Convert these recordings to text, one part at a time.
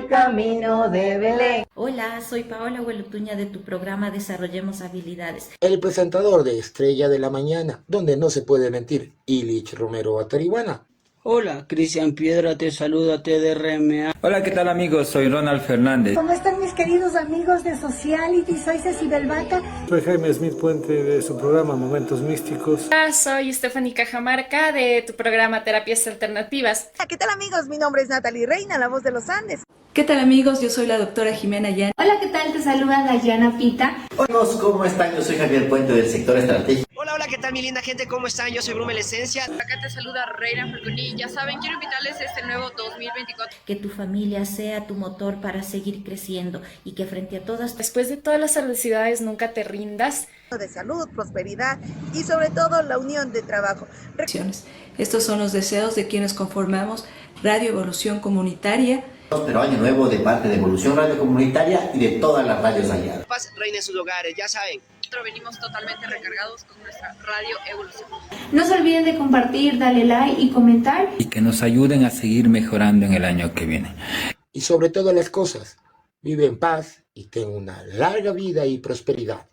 el camino de Belén. Hola, soy Paola Huelutuña de tu programa Desarrollemos Habilidades. El presentador de Estrella de la Mañana, donde no se puede mentir, Ilich Romero Atarihuana. Hola, Cristian Piedra te saluda TDRMA. Hola, ¿qué tal amigos? Soy Ronald Fernández. ¿Cómo están mis queridos amigos de Sociality? Soy Ceci Belvaca. Soy Jaime Smith Puente de su programa Momentos Místicos. Hola, soy Stephanie Cajamarca de tu programa Terapias Alternativas. ¿Qué tal amigos? Mi nombre es Natalie Reina, la voz de los Andes. ¿Qué tal amigos? Yo soy la doctora Jimena Yan. Hola, ¿qué tal? Te saluda Dayana Pita. Hola, ¿cómo están? Yo soy Javier Puente del sector estratégico. Hola, ¿qué tal mi linda gente? ¿Cómo están? Yo soy Brumel Esencia. Acá te saluda Reina Falconi. Ya saben, quiero invitarles a este nuevo 2024. Que tu familia sea tu motor para seguir creciendo y que frente a todas... Después de todas las adversidades nunca te rindas. De salud, prosperidad y sobre todo la unión de trabajo. Estos son los deseos de quienes conformamos Radio Evolución Comunitaria. Próspero año nuevo de parte de Evolución Radio Comunitaria y de todas las radios aliadas. Paz reina en sus hogares, ya saben. Nosotros venimos totalmente recargados con nuestra Radio Evolución. No se olviden de compartir, darle like y comentar. Y que nos ayuden a seguir mejorando en el año que viene. Y sobre todas las cosas, vive en paz y ten una larga vida y prosperidad.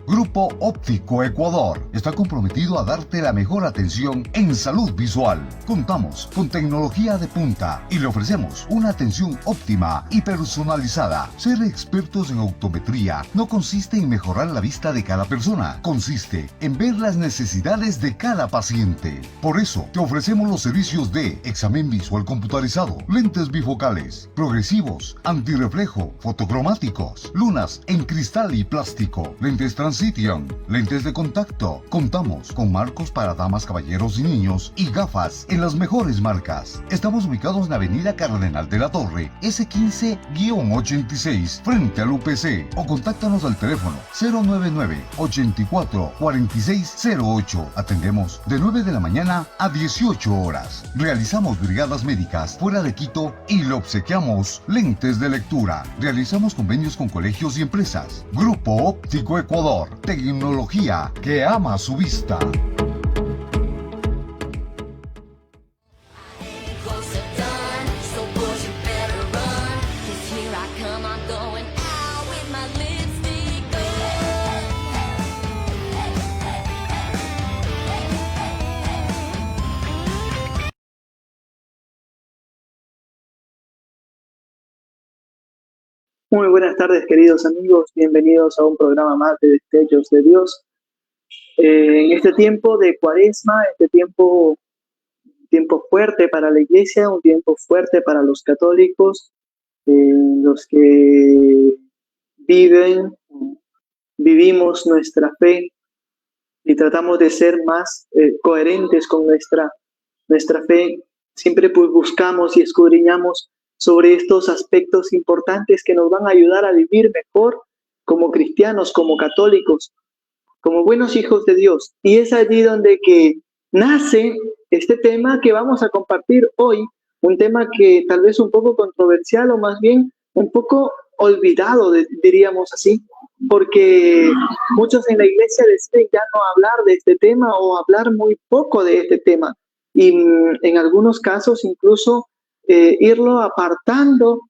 Grupo Óptico Ecuador está comprometido a darte la mejor atención en salud visual. Contamos con tecnología de punta y le ofrecemos una atención óptima y personalizada. Ser expertos en optometría no consiste en mejorar la vista de cada persona, consiste en ver las necesidades de cada paciente. Por eso te ofrecemos los servicios de examen visual computarizado, lentes bifocales, progresivos, antirreflejo, fotocromáticos, lunas en cristal y plástico, lentes Transition, lentes de contacto. Contamos con marcos para damas, caballeros y niños y gafas en las mejores marcas. Estamos ubicados en la avenida Cardenal de la Torre, S15-86, frente al UPC, o contáctanos al teléfono 099-84-4608. Atendemos de 9 de la mañana a 18 horas. Realizamos brigadas médicas fuera de Quito y le obsequiamos lentes de lectura. Realizamos convenios con colegios y empresas. Grupo Óptico Ecuador. Tecnología que ama su vista. Muy buenas tardes, queridos amigos. Bienvenidos a un programa más de Destellos de Dios. En este tiempo de Cuaresma, este tiempo fuerte para la Iglesia, un tiempo fuerte para los católicos, los que vivimos nuestra fe y tratamos de ser más coherentes con nuestra fe. Siempre buscamos y escudriñamos sobre estos aspectos importantes que nos van a ayudar a vivir mejor como cristianos, como católicos, como buenos hijos de Dios. Y es allí donde que nace este tema que vamos a compartir hoy, un tema que tal vez un poco controversial o más bien un poco olvidado, diríamos así, porque muchos en la iglesia deciden ya no hablar de este tema o hablar muy poco de este tema. Y en algunos casos incluso irlo apartando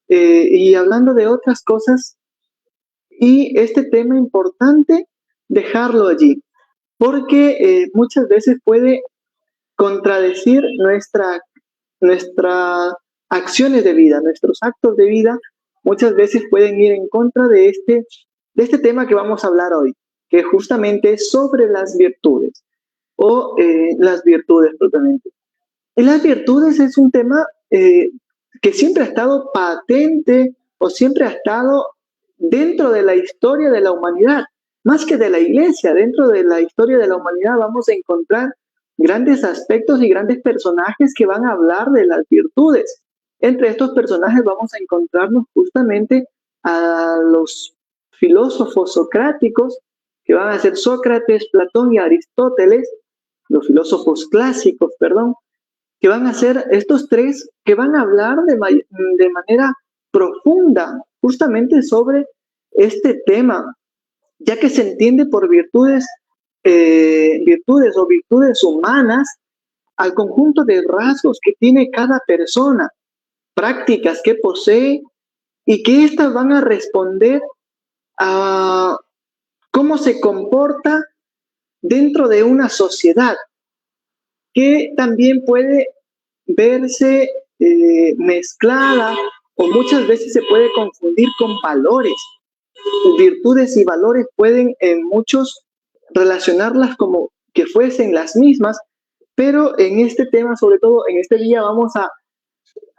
y hablando de otras cosas, y este tema importante dejarlo allí, porque muchas veces puede contradecir nuestras acciones de vida, nuestros actos de vida, muchas veces pueden ir en contra de este tema que vamos a hablar hoy, que justamente es sobre las virtudes, o las virtudes propiamente. Y las virtudes es un tema que siempre ha estado patente o siempre ha estado dentro de la historia de la humanidad, más que de la iglesia. Dentro de la historia de la humanidad vamos a encontrar grandes aspectos y grandes personajes que van a hablar de las virtudes. Entre estos personajes vamos a encontrarnos justamente a los filósofos socráticos, que van a ser Sócrates, Platón y Aristóteles, los filósofos clásicos, perdón, que van a ser estos tres que van a hablar de manera profunda justamente sobre este tema, ya que se entiende por virtudes humanas al conjunto de rasgos que tiene cada persona, prácticas que posee y que éstas van a responder a cómo se comporta dentro de una sociedad, que también puede verse mezclada o muchas veces se puede confundir con valores. Virtudes y valores pueden en muchos relacionarlas como que fuesen las mismas, pero en este tema, sobre todo en este día, vamos a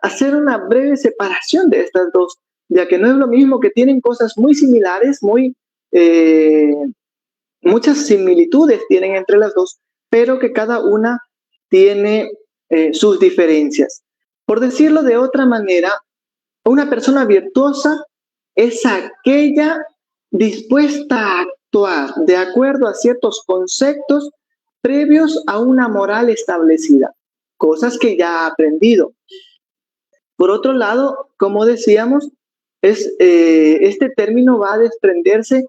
hacer una breve separación de estas dos, ya que no es lo mismo, que tienen cosas muy similares, muchas similitudes tienen entre las dos, pero que cada una tiene sus diferencias. Por decirlo de otra manera, una persona virtuosa es aquella dispuesta a actuar de acuerdo a ciertos conceptos previos a una moral establecida, cosas que ya ha aprendido. Por otro lado, como decíamos, este término va a desprenderse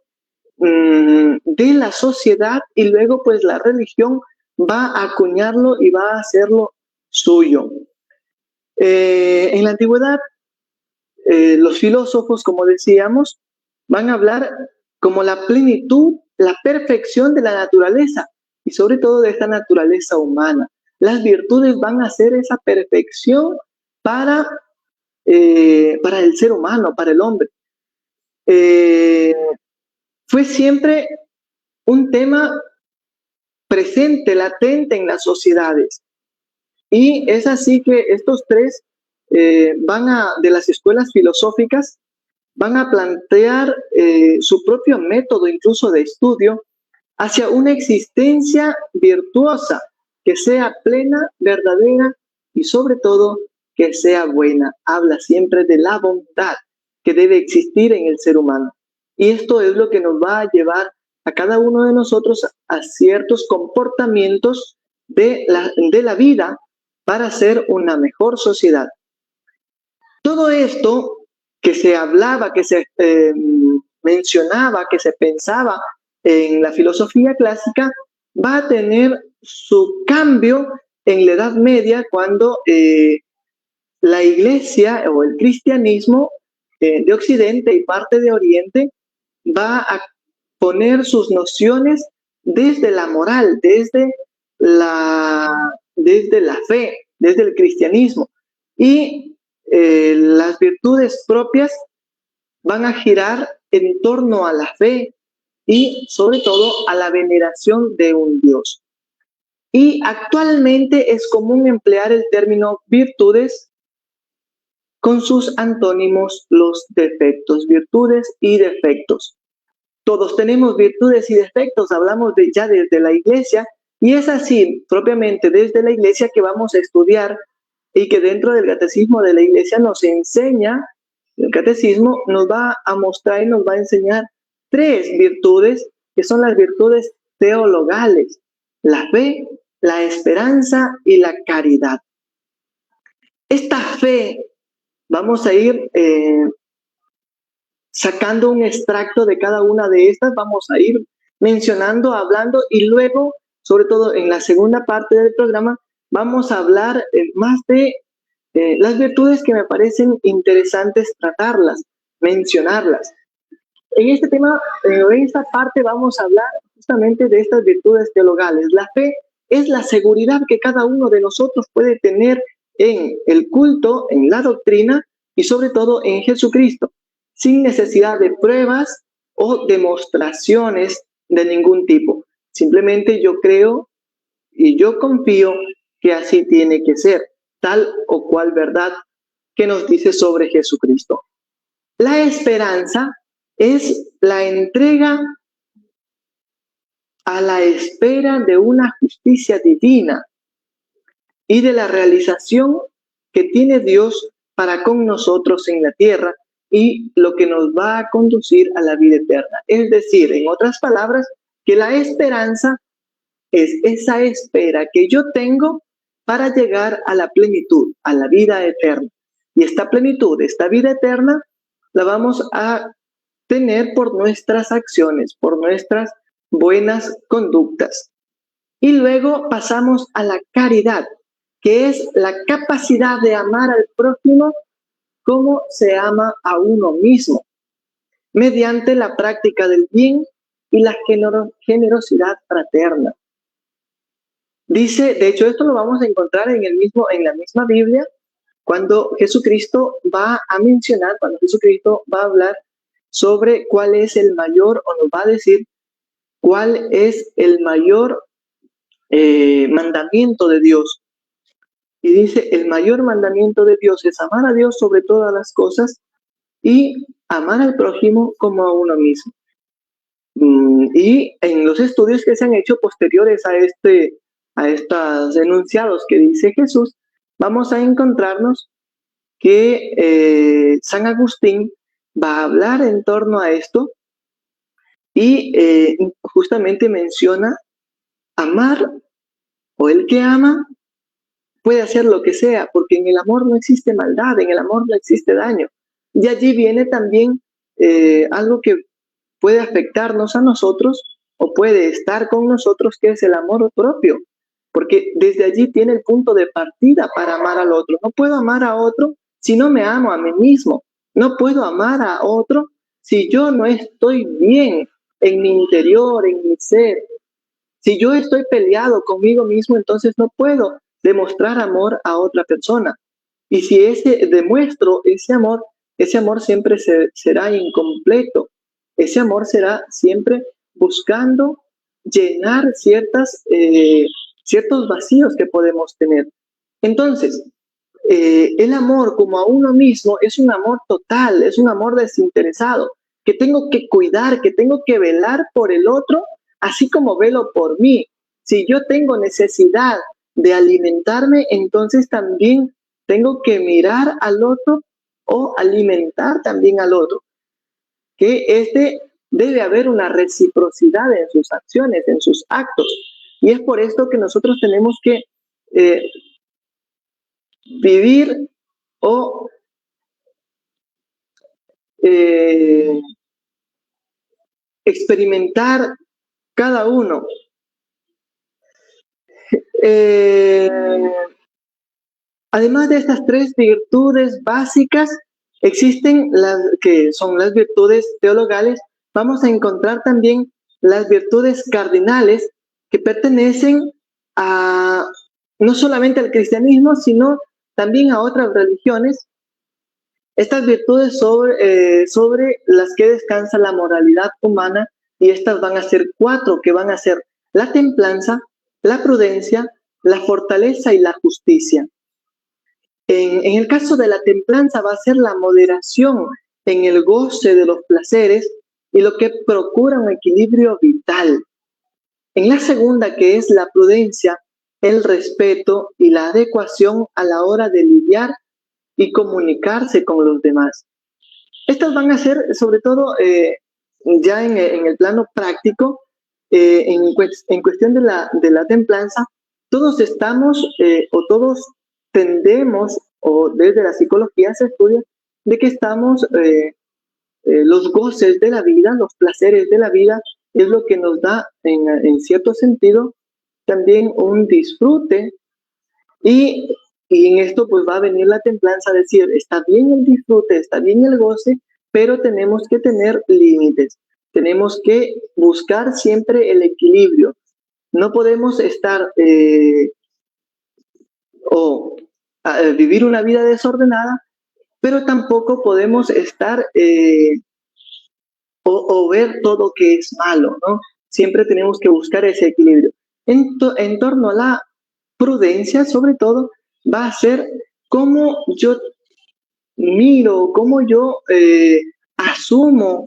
de la sociedad y luego pues la religión va a acuñarlo y va a hacerlo suyo. En la antigüedad, los filósofos, como decíamos, van a hablar como la plenitud, la perfección de la naturaleza y sobre todo de esta naturaleza humana. Las virtudes van a ser esa perfección para el ser humano, para el hombre. Fue siempre un tema presente, latente en las sociedades. Y es así que estos tres de las escuelas filosóficas, van a plantear su propio método incluso de estudio hacia una existencia virtuosa, que sea plena, verdadera y sobre todo que sea buena. Habla siempre de la bondad que debe existir en el ser humano. Y esto es lo que nos va a llevar a cada uno de nosotros a ciertos comportamientos de la vida para ser una mejor sociedad. Todo esto que se hablaba, que se mencionaba, que se pensaba en la filosofía clásica, va a tener su cambio en la Edad Media, cuando la Iglesia o el cristianismo de Occidente y parte de Oriente va a poner sus nociones desde la moral, desde la fe, desde el cristianismo. Y las virtudes propias van a girar en torno a la fe y sobre todo a la veneración de un Dios. Y actualmente es común emplear el término virtudes con sus antónimos, los defectos, virtudes y defectos. Todos tenemos virtudes y defectos, hablamos ya desde la Iglesia, y es así propiamente desde la Iglesia que vamos a estudiar y que dentro del catecismo de la Iglesia nos enseña, el catecismo nos va a mostrar y nos va a enseñar tres virtudes que son las virtudes teologales: la fe, la esperanza y la caridad. Esta fe, vamos a ir sacando un extracto de cada una de estas, vamos a ir mencionando, hablando, y luego, sobre todo en la segunda parte del programa, vamos a hablar más de las virtudes que me parecen interesantes tratarlas, mencionarlas. En este tema, en esta parte vamos a hablar justamente de estas virtudes teologales. La fe es la seguridad que cada uno de nosotros puede tener en el culto, en la doctrina y sobre todo en Jesucristo, sin necesidad de pruebas o demostraciones de ningún tipo. Simplemente yo creo y yo confío que así tiene que ser, tal o cual verdad que nos dice sobre Jesucristo. La esperanza es la entrega a la espera de una justicia divina y de la realización que tiene Dios para con nosotros en la tierra, y lo que nos va a conducir a la vida eterna. Es decir, en otras palabras, que la esperanza es esa espera que yo tengo para llegar a la plenitud, a la vida eterna. Y esta plenitud, esta vida eterna, la vamos a tener por nuestras acciones, por nuestras buenas conductas. Y luego pasamos a la caridad, que es la capacidad de amar al prójimo como se ama a uno mismo, mediante la práctica del bien y la generosidad fraterna. Dice, de hecho, esto lo vamos a encontrar en la misma Biblia, cuando Jesucristo va a mencionar, cuando Jesucristo va a hablar sobre cuál es el mayor, o nos va a decir cuál es el mayor mandamiento de Dios. Y dice, el mayor mandamiento de Dios es amar a Dios sobre todas las cosas y amar al prójimo como a uno mismo. Y en los estudios que se han hecho posteriores a estos enunciados que dice Jesús, vamos a encontrarnos que San Agustín va a hablar en torno a esto y justamente menciona amar, o el que ama puede hacer lo que sea, porque en el amor no existe maldad, en el amor no existe daño. Y allí viene también algo que puede afectarnos a nosotros o puede estar con nosotros, que es el amor propio, porque desde allí tiene el punto de partida para amar al otro. No puedo amar a otro si no me amo a mí mismo. No puedo amar a otro si yo no estoy bien en mi interior, en mi ser. Si yo estoy peleado conmigo mismo, entonces no puedo demostrar amor a otra persona. Y si demuestro ese amor siempre será incompleto. Ese amor será siempre buscando llenar ciertos vacíos que podemos tener. Entonces, el amor como a uno mismo es un amor total, es un amor desinteresado, que tengo que cuidar, que tengo que velar por el otro, así como velo por mí. Si yo tengo necesidad de alimentarme, entonces también tengo que mirar al otro o alimentar también al otro. Que debe haber una reciprocidad en sus acciones, en sus actos. Y es por esto que nosotros tenemos que vivir o experimentar cada uno. Además de estas tres virtudes básicas, existen que son las virtudes teologales. Vamos a encontrar también las virtudes cardinales, que pertenecen no solamente al cristianismo, sino también a otras religiones. Estas virtudes sobre las que descansa la moralidad humana, y estas van a ser 4, que van a ser la templanza, la prudencia, la fortaleza y la justicia. En el caso de la templanza va a ser la moderación en el goce de los placeres y lo que procura un equilibrio vital. En la segunda, que es la prudencia, el respeto y la adecuación a la hora de lidiar y comunicarse con los demás. Estas van a ser, sobre todo, ya en el plano práctico, en cuestión de la templanza, todos estamos o todos tendemos, o desde la psicología se estudia, de que estamos, los goces de la vida, los placeres de la vida, es lo que nos da, en cierto sentido, también un disfrute. Y en esto pues va a venir la templanza a decir, está bien el disfrute, está bien el goce, pero tenemos que tener límites. Tenemos que buscar siempre el equilibrio. No podemos estar vivir una vida desordenada, pero tampoco podemos estar o ver todo que es malo, ¿no? Siempre tenemos que buscar ese equilibrio. En torno a la prudencia, sobre todo, va a ser cómo yo miro, cómo yo asumo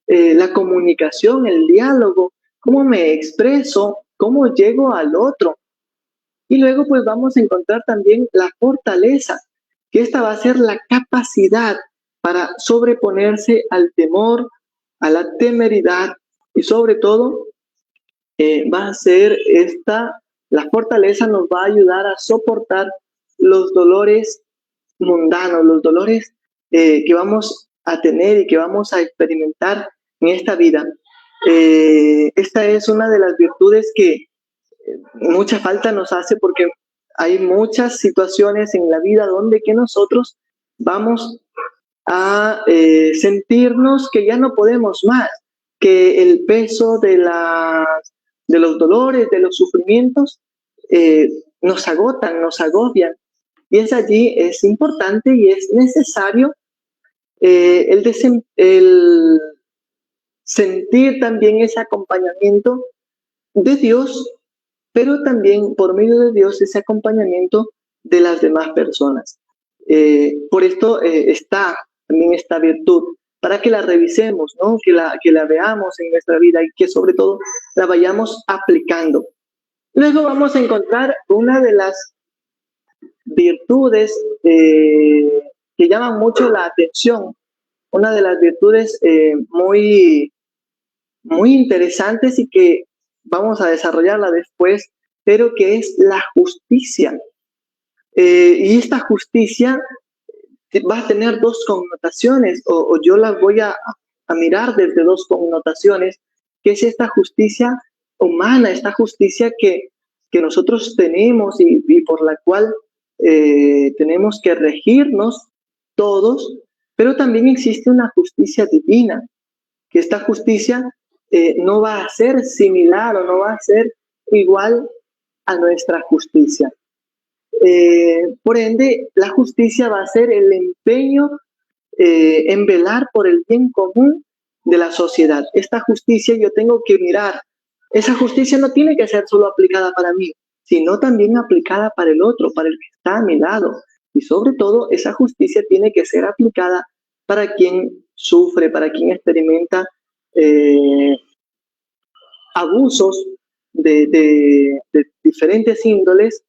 la comunicación, el diálogo, cómo me expreso, cómo llego al otro. Y luego pues vamos a encontrar también la fortaleza, que esta va a ser la capacidad para sobreponerse al temor, a la temeridad y sobre todo va a ser la fortaleza nos va a ayudar a soportar los dolores mundanos, los dolores que vamos a tener y que vamos a experimentar en esta vida. Esta es una de las virtudes que mucha falta nos hace porque hay muchas situaciones en la vida donde que nosotros vamos a sentirnos que ya no podemos más, que el peso de los dolores, de los sufrimientos nos agotan, nos agobian. Y es importante y es necesario el sentir también ese acompañamiento de Dios, pero también por medio de Dios ese acompañamiento de las demás personas. Por esto está también esta virtud, para que la revisemos, ¿no? que la veamos en nuestra vida y que sobre todo la vayamos aplicando. Luego vamos a encontrar una de las virtudes que llaman mucho la atención, una de las virtudes muy interesantes y que vamos a desarrollarla después, pero que es la justicia. Y esta justicia va a tener dos connotaciones, o yo las voy a mirar desde dos connotaciones, que es esta justicia humana, esta justicia que nosotros tenemos y por la cual tenemos que regirnos todos, pero también existe una justicia divina, que esta justicia no va a ser similar o no va a ser igual a nuestra justicia. Por ende, la justicia va a ser el empeño en velar por el bien común de la sociedad. Esta justicia yo tengo que mirar. Esa justicia no tiene que ser solo aplicada para mí, sino también aplicada para el otro, para el que está a mi lado. Y sobre todo, esa justicia tiene que ser aplicada para quien sufre, para quien experimenta abusos de diferentes índoles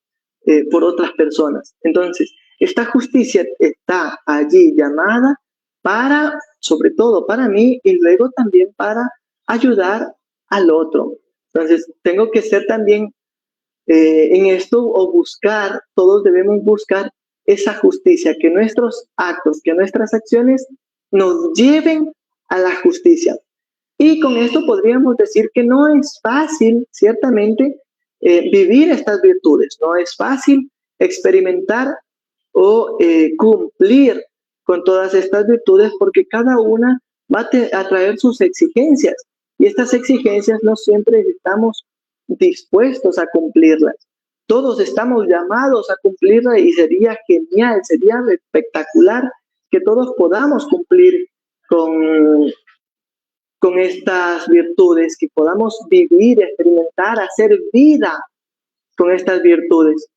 por otras personas. Entonces, esta justicia está allí llamada para, sobre todo para mí, y luego también para ayudar al otro. Entonces, tengo que ser también en esto o buscar, todos debemos buscar esa justicia, que nuestros actos, que nuestras acciones nos lleven a la justicia. Y con esto podríamos decir que no es fácil, ciertamente, vivir estas virtudes. No es fácil experimentar o cumplir con todas estas virtudes porque cada una va a traer sus exigencias y estas exigencias no siempre estamos dispuestos a cumplirlas. Todos estamos llamados a cumplirlas y sería genial, sería espectacular que todos podamos cumplir con estas virtudes, que podamos vivir, experimentar, hacer vida con estas virtudes.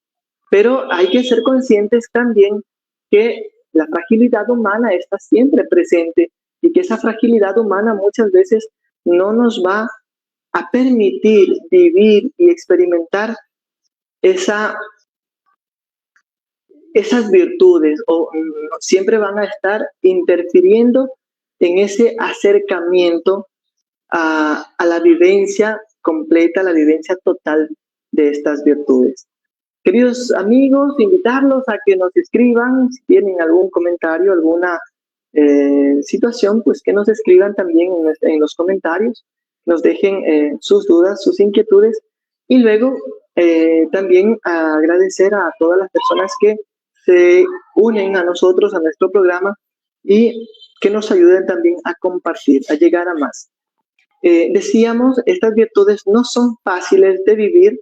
Pero hay que ser conscientes también que la fragilidad humana está siempre presente y que esa fragilidad humana muchas veces no nos va a permitir vivir y experimentar esas virtudes, o siempre van a estar interfiriendo en ese acercamiento a la vivencia completa, a la vivencia total de estas virtudes. Queridos amigos, invitarlos a que nos escriban, si tienen algún comentario, alguna situación, pues que nos escriban también en los comentarios, nos dejen sus dudas, sus inquietudes, y luego también agradecer a todas las personas que se unen a nosotros, a nuestro programa, y que nos ayuden también a compartir, a llegar a más. Decíamos, estas virtudes no son fáciles de vivir,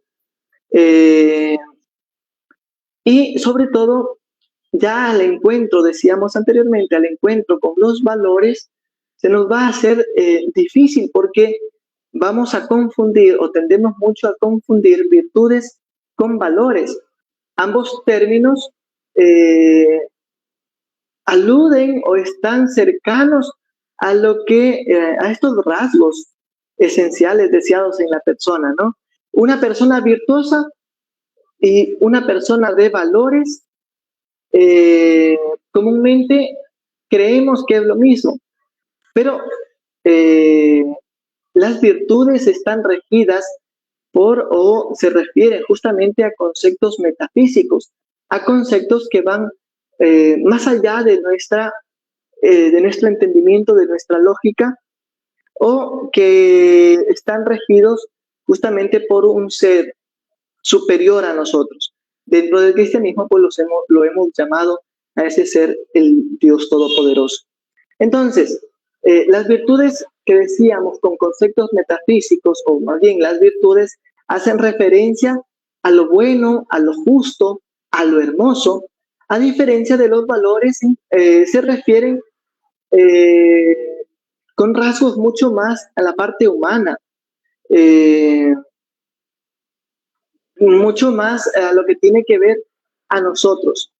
y sobre todo, ya al encuentro, decíamos anteriormente, al encuentro con los valores, se nos va a hacer difícil porque vamos a confundir o tendemos mucho a confundir virtudes con valores. Ambos términos aluden o están cercanos a lo que a estos rasgos esenciales deseados en la persona, ¿no? Una persona virtuosa y una persona de valores comúnmente creemos que es lo mismo, pero las virtudes están regidas por o se refieren justamente a conceptos metafísicos, a conceptos que van más allá de nuestro entendimiento, de nuestra lógica, o que están regidos justamente por un ser superior a nosotros. Dentro del cristianismo, pues lo hemos llamado a ese ser el Dios Todopoderoso. Entonces, las virtudes que decíamos con conceptos metafísicos, o más bien las virtudes, hacen referencia a lo bueno, a lo justo, a lo hermoso. A diferencia de los valores, se refieren con rasgos mucho más a la parte humana, mucho más a lo que tiene que ver a nosotros.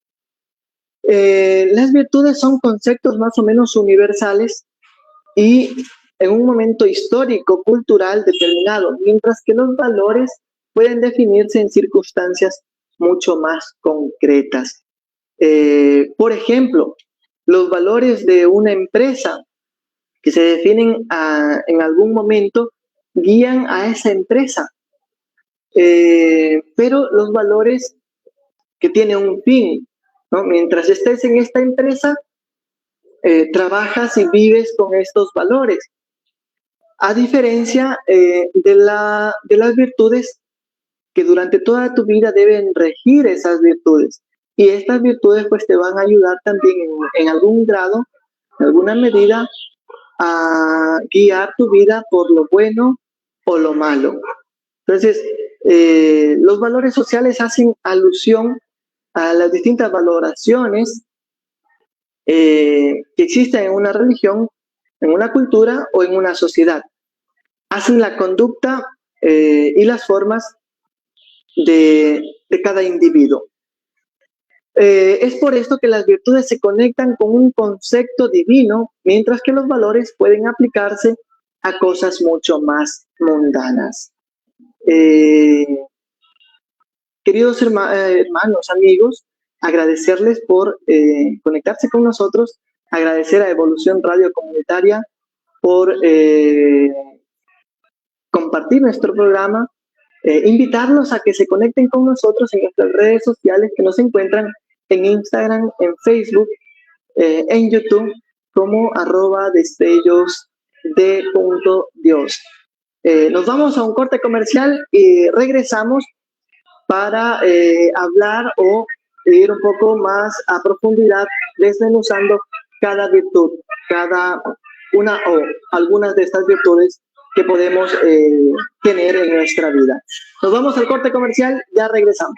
Las virtudes son conceptos más o menos universales y en un momento histórico, cultural determinado, mientras que los valores pueden definirse en circunstancias mucho más concretas. Por ejemplo, los valores de una empresa que se definen en algún momento guían a esa empresa, pero los valores que tienen un fin, ¿no? Mientras estés en esta empresa, trabajas y vives con estos valores, a diferencia de las virtudes que durante toda tu vida deben regir esas virtudes. Y estas virtudes pues te van a ayudar también en algún grado, en alguna medida, a guiar tu vida por lo bueno o lo malo. Entonces, los valores sociales hacen alusión a las distintas valoraciones que existen en una religión, en una cultura o en una sociedad. Hacen la conducta y las formas de cada individuo. Es por esto que las virtudes se conectan con un concepto divino, mientras que los valores pueden aplicarse a cosas mucho más mundanas. Queridos hermanos, amigos, agradecerles por conectarse con nosotros, agradecer a Evolución Radio Comunitaria por compartir nuestro programa, invitarlos a que se conecten con nosotros en nuestras redes sociales que nos encuentran en Instagram, en Facebook, en YouTube, como @destellosde.dios. Nos vamos a un corte comercial y regresamos para hablar o ir un poco más a profundidad desmenuzando cada virtud, cada una o algunas de estas virtudes que podemos tener en nuestra vida. Nos vamos al corte comercial, ya regresamos.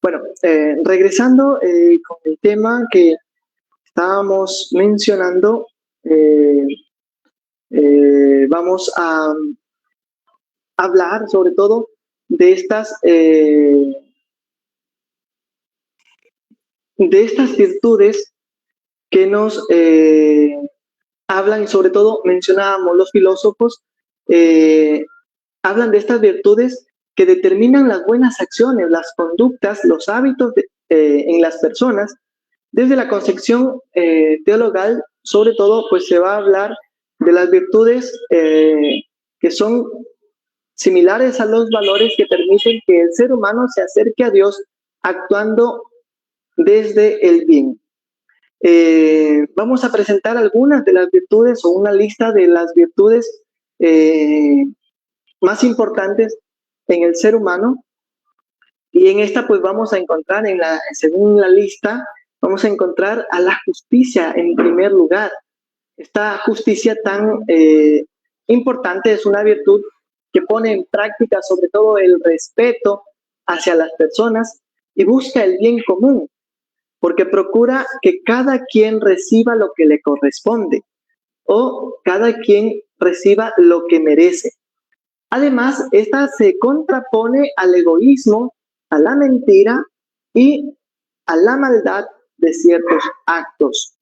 Bueno, regresando con el tema que estábamos mencionando, vamos a hablar sobre todo de estas virtudes que nos hablan, y sobre todo mencionábamos los filósofos, hablan de estas virtudes que determinan las buenas acciones, las conductas, los hábitos en las personas. Desde la concepción teologal, sobre todo, pues se va a hablar de las virtudes que son similares a los valores que permiten que el ser humano se acerque a Dios actuando desde el bien. Vamos a presentar algunas de las virtudes o una lista de las virtudes más importantes en el ser humano, y en esta pues vamos a encontrar, según la lista, vamos a encontrar a la justicia en primer lugar. Esta justicia tan importante es una virtud que pone en práctica sobre todo el respeto hacia las personas y busca el bien común, porque procura que cada quien reciba lo que le corresponde o cada quien reciba lo que merece. Además, esta se contrapone al egoísmo, a la mentira y a la maldad de ciertos actos.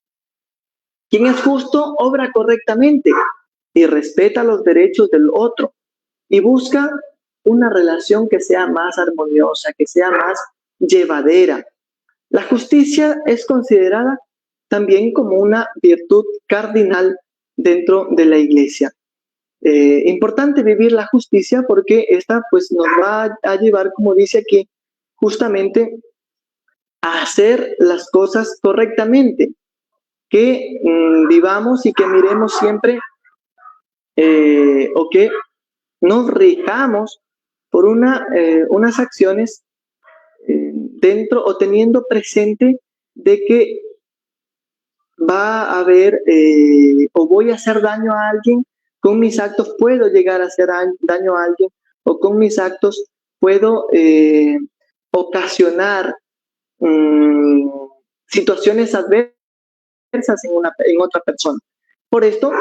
Quien es justo obra correctamente y respeta los derechos del otro y busca una relación que sea más armoniosa, que sea más llevadera. La justicia es considerada también como una virtud cardinal dentro de la Iglesia. Importante vivir la justicia porque esta pues nos va a llevar, como dice aquí, justamente a hacer las cosas correctamente, que vivamos y que miremos siempre o que nos rijamos por unas acciones dentro o teniendo presente de que va a haber o voy a hacer daño a alguien. Con mis actos puedo llegar a hacer daño a alguien, o con mis actos puedo ocasionar situaciones adversas en otra persona. Por esto,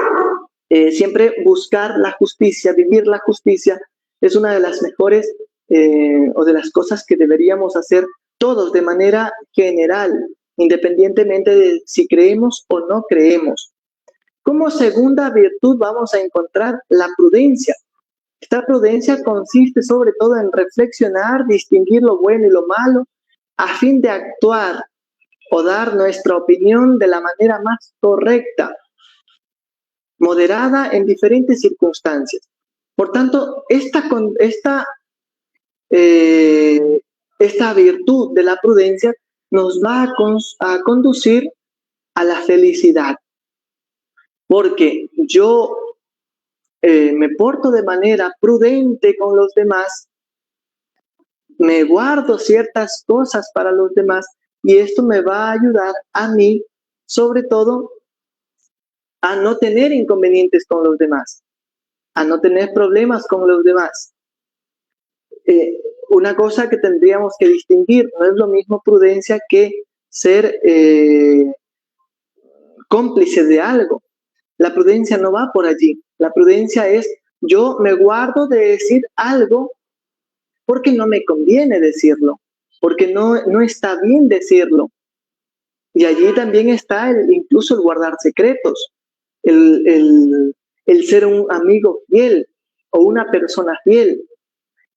siempre buscar la justicia, vivir la justicia, es una de las mejores o de las cosas que deberíamos hacer todos de manera general, independientemente de si creemos o no creemos. Como segunda virtud vamos a encontrar la prudencia. Esta prudencia consiste sobre todo en reflexionar, distinguir lo bueno y lo malo, a fin de actuar o dar nuestra opinión de la manera más correcta, moderada en diferentes circunstancias. Por tanto, esta virtud de la prudencia nos va a conducir a la felicidad. Porque yo me porto de manera prudente con los demás, me guardo ciertas cosas para los demás, y esto me va a ayudar a mí, sobre todo, a no tener inconvenientes con los demás, a no tener problemas con los demás. Una cosa que tendríamos que distinguir, no es lo mismo prudencia que ser cómplice de algo. La prudencia no va por allí. La prudencia es, yo me guardo de decir algo porque no me conviene decirlo, porque no está bien decirlo. Y allí también está incluso el guardar secretos, el ser un amigo fiel o una persona fiel.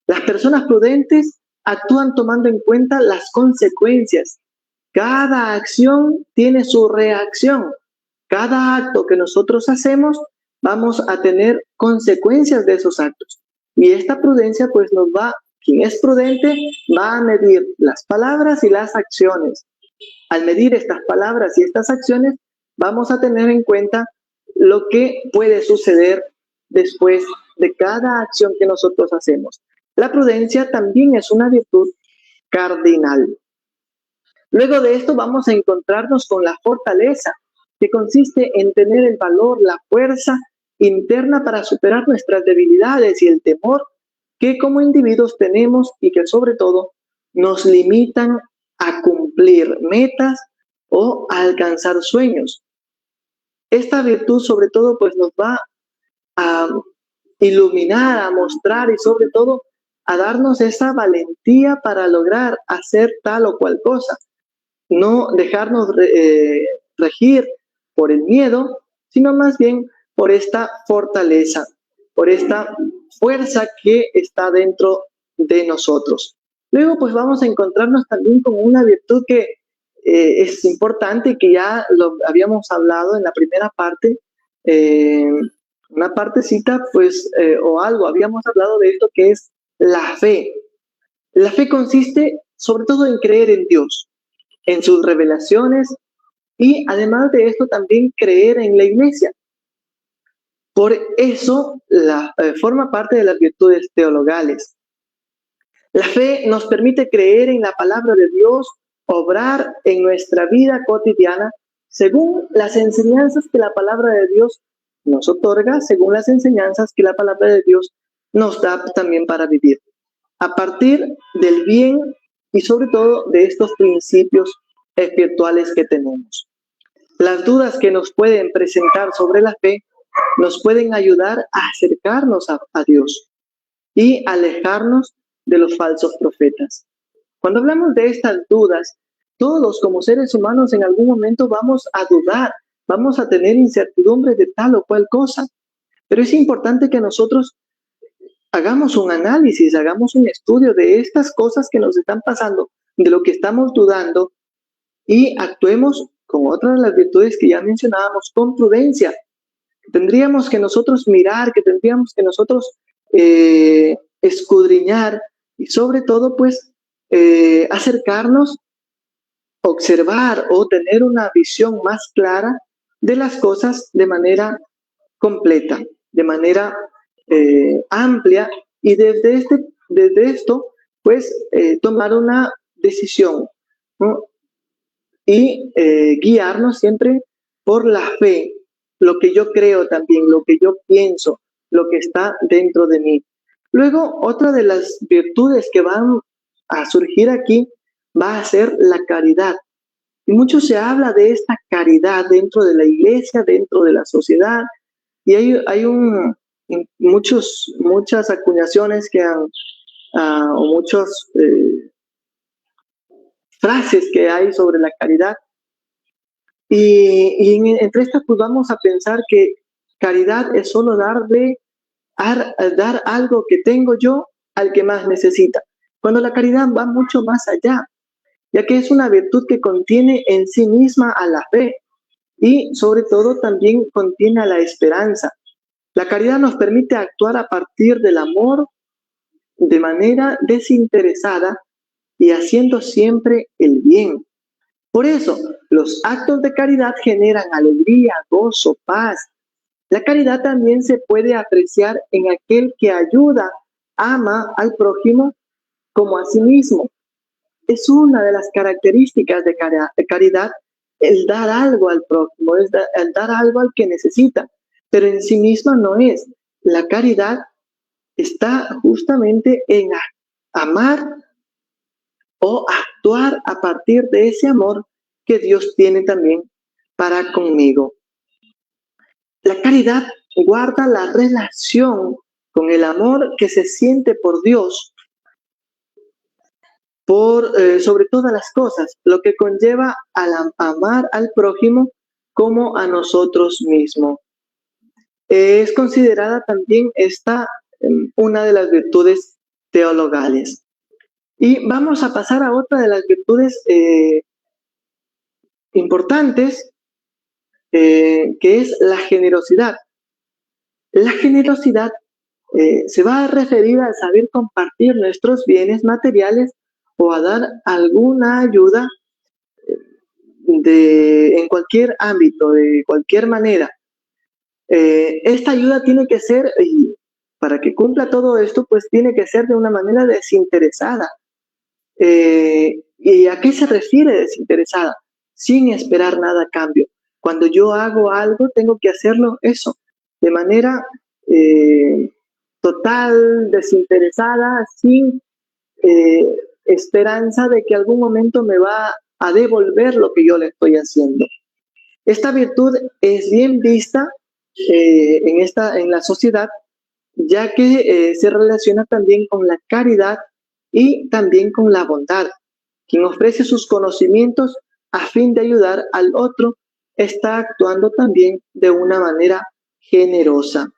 Las personas prudentes actúan tomando en cuenta las consecuencias. Cada acción tiene su reacción. Cada acto que nosotros hacemos, vamos a tener consecuencias de esos actos. Y esta prudencia, pues quien es prudente, va a medir las palabras y las acciones. Al medir estas palabras y estas acciones, vamos a tener en cuenta lo que puede suceder después de cada acción que nosotros hacemos. La prudencia también es una virtud cardinal. Luego de esto vamos a encontrarnos con la fortaleza, que consiste en tener el valor, la fuerza interna para superar nuestras debilidades y el temor que como individuos tenemos y que sobre todo nos limitan a cumplir metas o a alcanzar sueños. Esta virtud sobre todo pues nos va a iluminar, a mostrar y sobre todo a darnos esa valentía para lograr hacer tal o cual cosa. No dejarnos regir por el miedo, sino más bien por esta fortaleza, por esta fuerza que está dentro de nosotros. Luego pues vamos a encontrarnos también con una virtud que es importante, que ya lo habíamos hablado en la primera parte, una partecita pues o algo, habíamos hablado de esto, que es la fe. La fe consiste sobre todo en creer en Dios, en sus revelaciones, y además de esto también creer en la iglesia. Por eso forma parte de las virtudes teologales. La fe nos permite creer en la palabra de Dios, obrar en nuestra vida cotidiana según las enseñanzas que la palabra de Dios nos otorga, según las enseñanzas que la palabra de Dios nos da también para vivir, a partir del bien y sobre todo de estos principios espirituales que tenemos. Las dudas que nos pueden presentar sobre la fe nos pueden ayudar a acercarnos a Dios y alejarnos de los falsos profetas. Cuando hablamos de estas dudas, todos como seres humanos en algún momento vamos a dudar, vamos a tener incertidumbre de tal o cual cosa, pero es importante que nosotros hagamos un análisis, hagamos un estudio de estas cosas que nos están pasando, de lo que estamos dudando, y actuemos con otra de las virtudes que ya mencionábamos, con prudencia. Tendríamos que nosotros mirar, que tendríamos que nosotros escudriñar y sobre todo pues acercarnos, observar o tener una visión más clara de las cosas de manera completa, de manera amplia, y desde esto pues tomar una decisión, ¿no? Y guiarnos siempre por la fe, lo que yo creo también, lo que yo pienso, lo que está dentro de mí. Luego, otra de las virtudes que van a surgir aquí va a ser la caridad. Y mucho se habla de esta caridad dentro de la iglesia, dentro de la sociedad, y hay muchas acuñaciones que han, o muchas frases que hay sobre la caridad. Y entre estas pues vamos a pensar que caridad es solo dar algo que tengo yo al que más necesita, cuando la caridad va mucho más allá, ya que es una virtud que contiene en sí misma a la fe y sobre todo también contiene a la esperanza. La caridad nos permite actuar a partir del amor de manera desinteresada y haciendo siempre el bien. Por eso, los actos de caridad generan alegría, gozo, paz. La caridad también se puede apreciar en aquel que ayuda, ama al prójimo como a sí mismo. Es una de las características de caridad, el dar algo al prójimo, el dar algo al que necesita, pero en sí misma no es. La caridad está justamente en amar o actuar a partir de ese amor que Dios tiene también para conmigo. La caridad guarda la relación con el amor que se siente por Dios, sobre todas las cosas, lo que conlleva amar al prójimo como a nosotros mismos. Es considerada también esta una de las virtudes teologales. Y vamos a pasar a otra de las virtudes importantes, que es la generosidad. La generosidad se va a referir a saber compartir nuestros bienes materiales o a dar alguna ayuda en cualquier ámbito, de cualquier manera. Esta ayuda tiene que ser, para que cumpla todo esto, pues tiene que ser de una manera desinteresada. ¿Y a qué se refiere desinteresada? Sin esperar nada a cambio. Cuando yo hago algo, tengo que hacerlo eso, de manera total, desinteresada, sin esperanza de que algún momento me va a devolver lo que yo le estoy haciendo. Esta virtud es bien vista en la sociedad, ya que se relaciona también con la caridad y también con la bondad. Quien ofrece sus conocimientos a fin de ayudar al otro está actuando también de una manera generosa.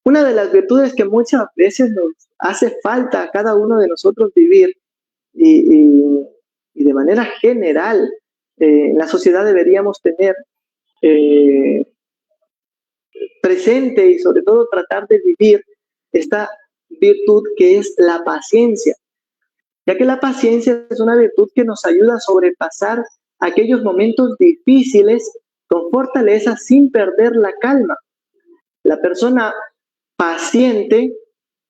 Una de las virtudes que muchas veces nos hace falta a cada uno de nosotros vivir y de manera general en la sociedad deberíamos tener presente y sobre todo tratar de vivir esta virtud que es la paciencia, ya que la paciencia es una virtud que nos ayuda a sobrepasar aquellos momentos difíciles con fortaleza sin perder la calma. La persona paciente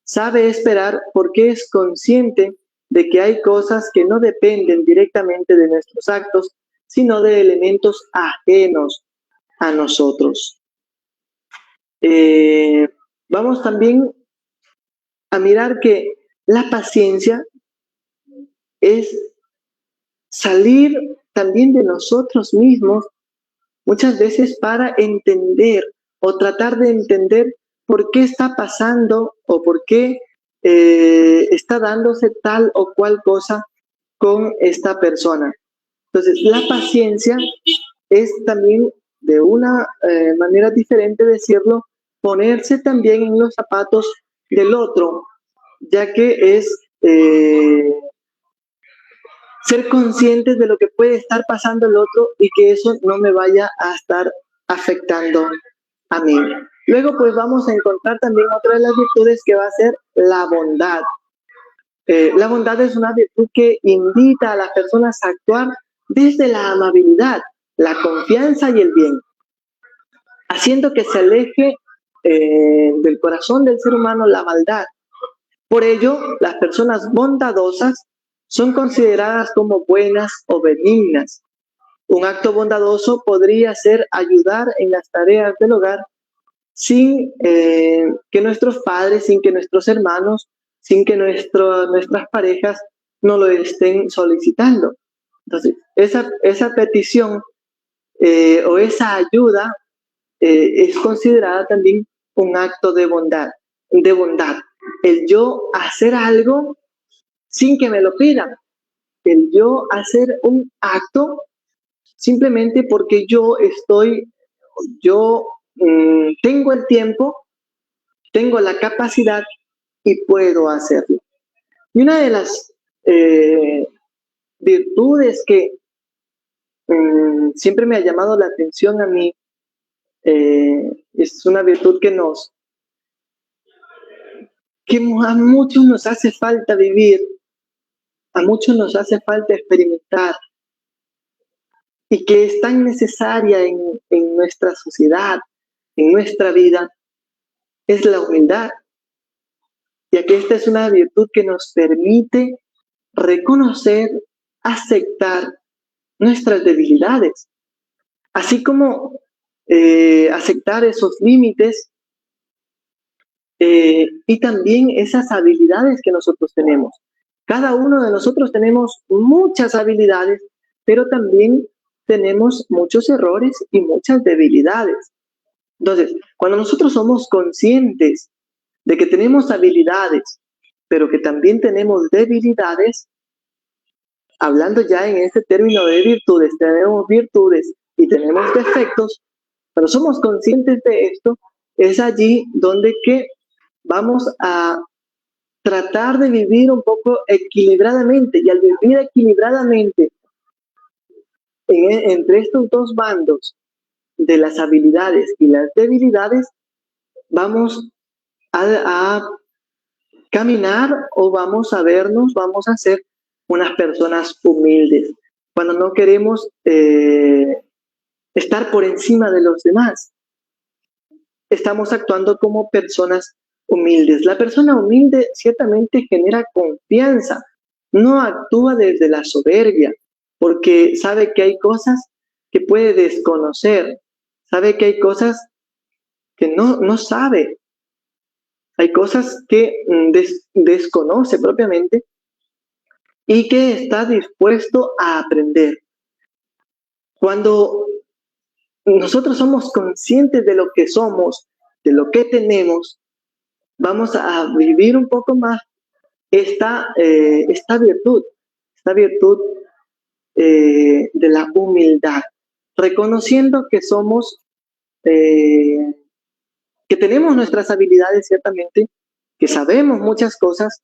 sabe esperar porque es consciente de que hay cosas que no dependen directamente de nuestros actos, sino de elementos ajenos a nosotros. Vamos también a mirar que la paciencia es salir también de nosotros mismos muchas veces para entender o tratar de entender por qué está pasando o por qué está dándose tal o cual cosa con esta persona. Entonces, la paciencia es también, de una manera diferente decirlo, ponerse también en los zapatos del otro, ya que es ser conscientes de lo que puede estar pasando el otro y que eso no me vaya a estar afectando a mí. Luego, pues vamos a encontrar también otra de las virtudes que va a ser la bondad. La bondad es una virtud que invita a las personas a actuar desde la amabilidad, la confianza y el bien, haciendo que se aleje del corazón del ser humano la maldad. Por ello, las personas bondadosas son consideradas como buenas o benignas. Un acto bondadoso podría ser ayudar en las tareas del hogar sin que nuestros padres, sin que nuestros hermanos, sin que nuestras parejas no lo estén solicitando. Entonces, esa petición o esa ayuda es considerada también un acto de bondad. El yo hacer algo sin que me lo pidan. El yo hacer un acto simplemente porque yo tengo el tiempo, tengo la capacidad y puedo hacerlo. Y una de las virtudes que siempre me ha llamado la atención a mí, es una virtud que a muchos nos hace falta vivir, a muchos nos hace falta experimentar, y que es tan necesaria en nuestra sociedad, en nuestra vida, es la humildad, ya que esta es una virtud que nos permite reconocer, aceptar nuestras debilidades, así como aceptar esos límites y también esas habilidades que nosotros tenemos. Cada uno de nosotros tenemos muchas habilidades, pero también tenemos muchos errores y muchas debilidades. Entonces, cuando nosotros somos conscientes de que tenemos habilidades, pero que también tenemos debilidades, hablando ya en este término de virtudes, tenemos virtudes y tenemos defectos, pero somos conscientes de esto, es allí donde que vamos a tratar de vivir un poco equilibradamente, y al vivir equilibradamente entre estos dos bandos de las habilidades y las debilidades, vamos a caminar o vamos a vernos, vamos a ser unas personas humildes. Cuando no queremos estar por encima de los demás, estamos actuando como personas humildes. La persona humilde ciertamente genera confianza, no actúa desde la soberbia, porque sabe que hay cosas que puede desconocer, sabe que hay cosas que no sabe, hay cosas que desconoce propiamente, y que está dispuesto a aprender. Cuando nosotros somos conscientes de lo que somos, de lo que tenemos, vamos a vivir un poco más esta virtud de la humildad, reconociendo que somos, que tenemos nuestras habilidades ciertamente, que sabemos muchas cosas,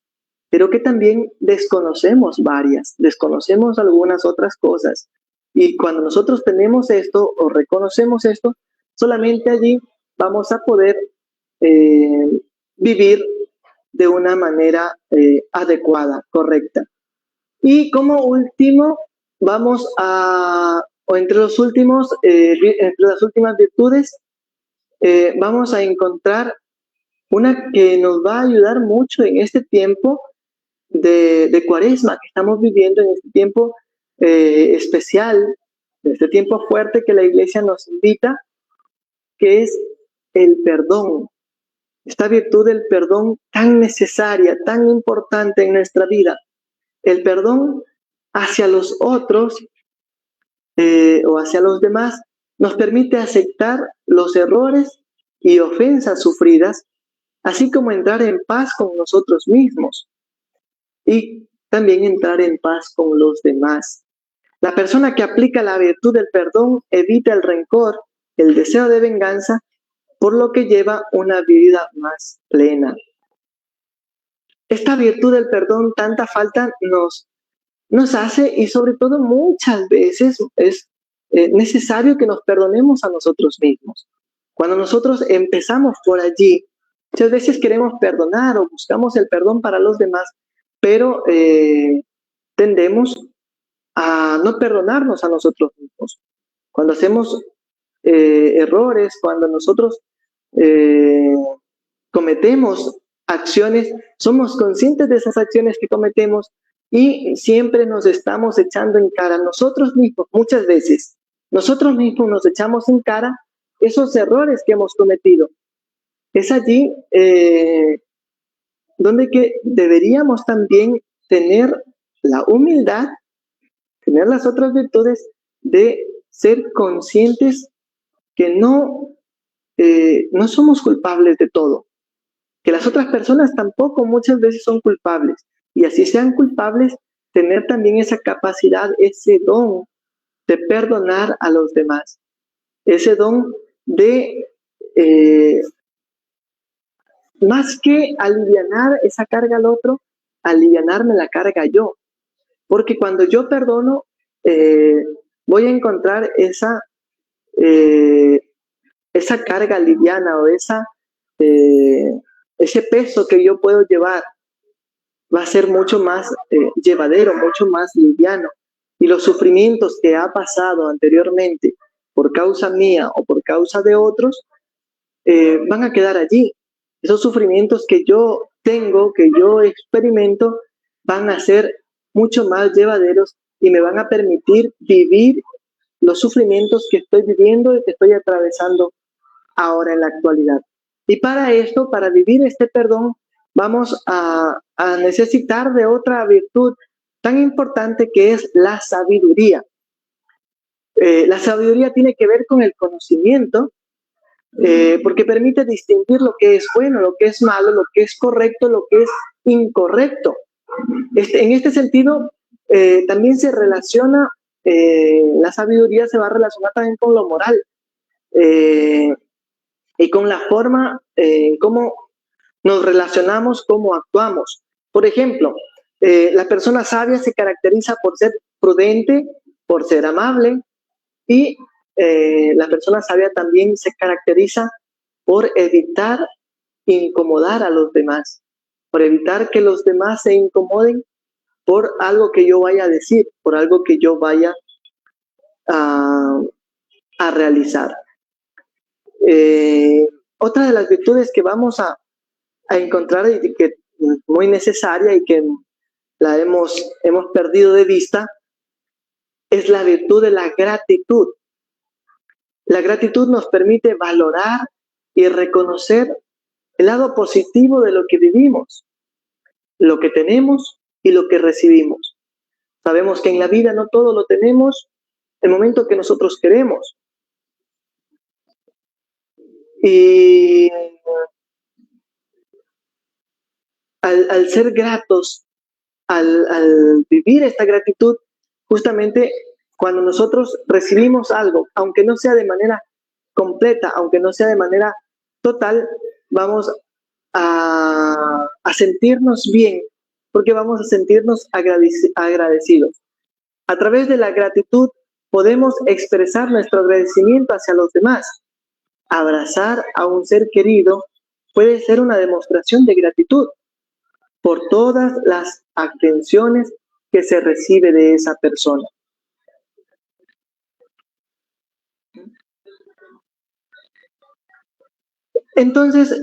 pero que también desconocemos algunas otras cosas. Y cuando nosotros tenemos esto o reconocemos esto, solamente allí vamos a poder vivir de una manera adecuada, correcta. Y como último, entre las últimas virtudes, vamos a encontrar una que nos va a ayudar mucho en este tiempo de Cuaresma que estamos viviendo, en este tiempo especial, en este tiempo fuerte que la Iglesia nos invita, que es el perdón. Esta virtud del perdón tan necesaria, tan importante en nuestra vida. El perdón hacia los otros o hacia los demás nos permite aceptar los errores y ofensas sufridas, así como entrar en paz con nosotros mismos y también entrar en paz con los demás. La persona que aplica la virtud del perdón evita el rencor, el deseo de venganza, por lo que lleva una vida más plena. Esta virtud del perdón tanta falta nos hace, y sobre todo muchas veces es necesario que nos perdonemos a nosotros mismos. Cuando nosotros empezamos por allí, muchas veces queremos perdonar o buscamos el perdón para los demás, pero tendemos a no perdonarnos a nosotros mismos. Cuando hacemos errores, cuando nosotros cometemos acciones, somos conscientes de esas acciones que cometemos y siempre nos estamos echando en cara nosotros mismos. Muchas veces nosotros mismos nos echamos en cara esos errores que hemos cometido. Es allí donde que deberíamos también tener la humildad, tener las otras virtudes de ser conscientes que no somos culpables de todo, que las otras personas tampoco muchas veces son culpables, y así sean culpables, tener también esa capacidad, ese don de perdonar a los demás, ese don de más que alivianar esa carga al otro, alivianarme la carga yo, porque cuando yo perdono voy a encontrar esa carga liviana o ese peso que yo puedo llevar va a ser mucho más llevadero, mucho más liviano. Y los sufrimientos que ha pasado anteriormente por causa mía o por causa de otros van a quedar allí. Esos sufrimientos que yo tengo, que yo experimento, van a ser mucho más llevaderos y me van a permitir vivir los sufrimientos que estoy viviendo y que estoy atravesando ahora en la actualidad. Y para esto, para vivir este perdón, vamos a necesitar de otra virtud tan importante que es la sabiduría. La sabiduría tiene que ver con el conocimiento, porque permite distinguir lo que es bueno, lo que es malo, lo que es correcto, lo que es incorrecto. En este sentido, también se relaciona, la sabiduría se va a relacionar también con lo moral y con la forma en cómo nos relacionamos, cómo actuamos. Por ejemplo, la persona sabia se caracteriza por ser prudente, por ser amable, y la persona sabia también se caracteriza por evitar incomodar a los demás, por evitar que los demás se incomoden por algo que yo vaya a decir, por algo que yo vaya a realizar. Otra de las virtudes que vamos a encontrar y que es muy necesaria y que la hemos perdido de vista es la virtud de la gratitud. La gratitud nos permite valorar y reconocer el lado positivo de lo que vivimos, lo que tenemos y lo que recibimos. Sabemos que en la vida no todo lo tenemos el momento que nosotros queremos. Y al ser gratos, al vivir esta gratitud, justamente cuando nosotros recibimos algo, aunque no sea de manera completa, aunque no sea de manera total, vamos a sentirnos bien, porque vamos a sentirnos agradecidos. A través de la gratitud podemos expresar nuestro agradecimiento hacia los demás. Abrazar a un ser querido puede ser una demostración de gratitud por todas las atenciones que se recibe de esa persona. Entonces,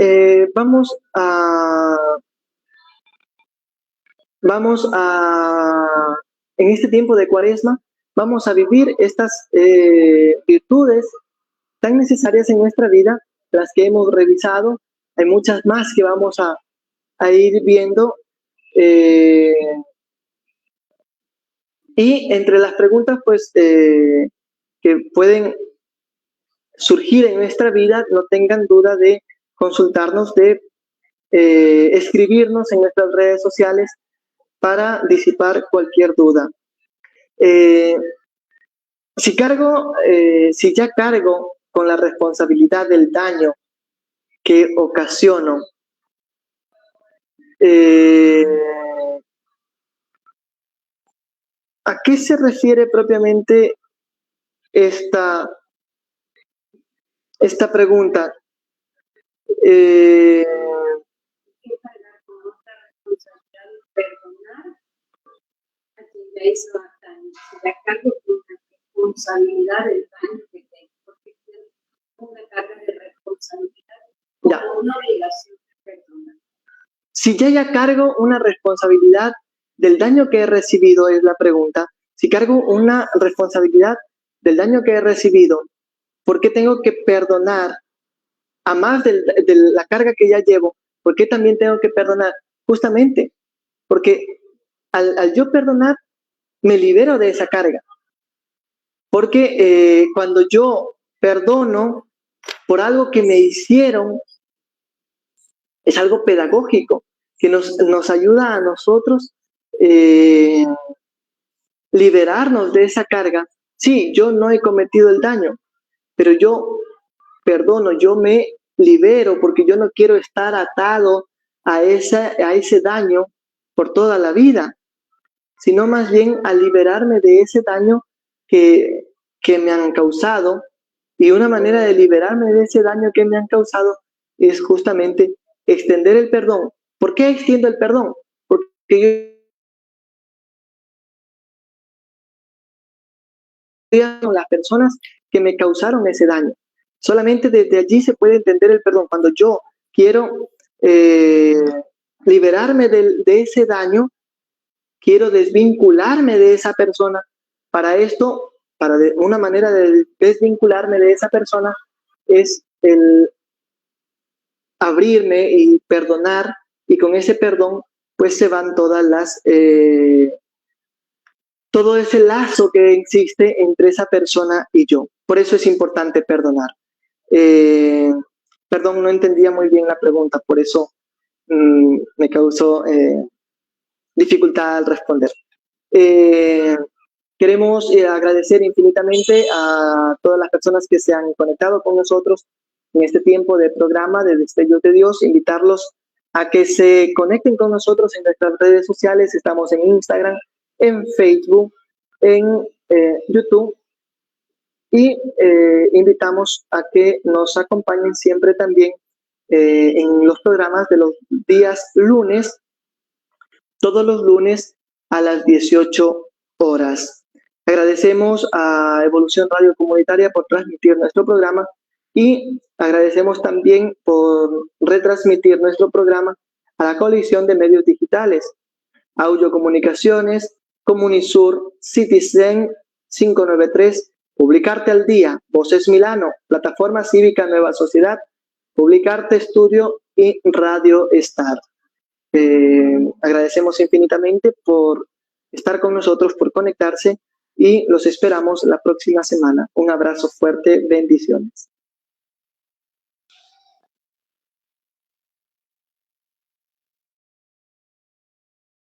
vamos a, en este tiempo de Cuaresma, vamos a vivir estas virtudes tan necesarias en nuestra vida, las que hemos revisado. Hay muchas más que vamos a ir viendo. Y entre las preguntas, pues, que pueden surgir en nuestra vida, no tengan duda de consultarnos, de escribirnos en nuestras redes sociales para disipar cualquier duda. Si ya cargo con la responsabilidad del daño que ocasiono, ¿a qué se refiere propiamente esta pregunta? La cargo con la responsabilidad del daño que tengo, porque tengo una carga de responsabilidad como una obligación de perdonar. Si ya cargo una responsabilidad del daño que he recibido, es la pregunta. Si cargo una responsabilidad del daño que he recibido, ¿por qué tengo que perdonar? A más de la carga que ya llevo, ¿por qué también tengo que perdonar? Justamente porque al yo perdonar, me libero de esa carga. Porque cuando yo perdono por algo que me hicieron, es algo pedagógico, que nos ayuda a nosotros liberarnos de esa carga. Sí, yo no he cometido el daño, pero yo perdono, yo me libero porque yo no quiero estar atado a ese daño por toda la vida, sino más bien a liberarme de ese daño que me han causado. Y una manera de liberarme de ese daño que me han causado es justamente extender el perdón. ¿Por qué extiendo el perdón? Porque yo las personas que me causaron ese daño. Solamente desde allí se puede entender el perdón. Cuando yo quiero liberarme de ese daño, quiero desvincularme de esa persona. Para esto, una manera de desvincularme de esa persona es el abrirme y perdonar, y con ese perdón pues se van todas las todo ese lazo que existe entre esa persona y yo. Por eso es importante perdonar. Perdón, no entendía muy bien la pregunta, por eso me causó dificultad al responder. Queremos agradecer infinitamente a todas las personas que se han conectado con nosotros en este tiempo de programa de Destellos de Dios, invitarlos a que se conecten con nosotros en nuestras redes sociales. Estamos en Instagram, en Facebook, en YouTube, y invitamos a que nos acompañen siempre también en los programas de los días lunes, todos los lunes a las 18 horas. Agradecemos a Evolución Radio Comunitaria por transmitir nuestro programa, y agradecemos también por retransmitir nuestro programa a la coalición de medios digitales, Audio Comunicaciones, Comunisur, Citizen 593, Publicarte al Día, Voces Milano, Plataforma Cívica Nueva Sociedad, Publicarte Estudio y Radio Star. Agradecemos infinitamente por estar con nosotros, por conectarse y los esperamos la próxima semana. Un abrazo fuerte, bendiciones.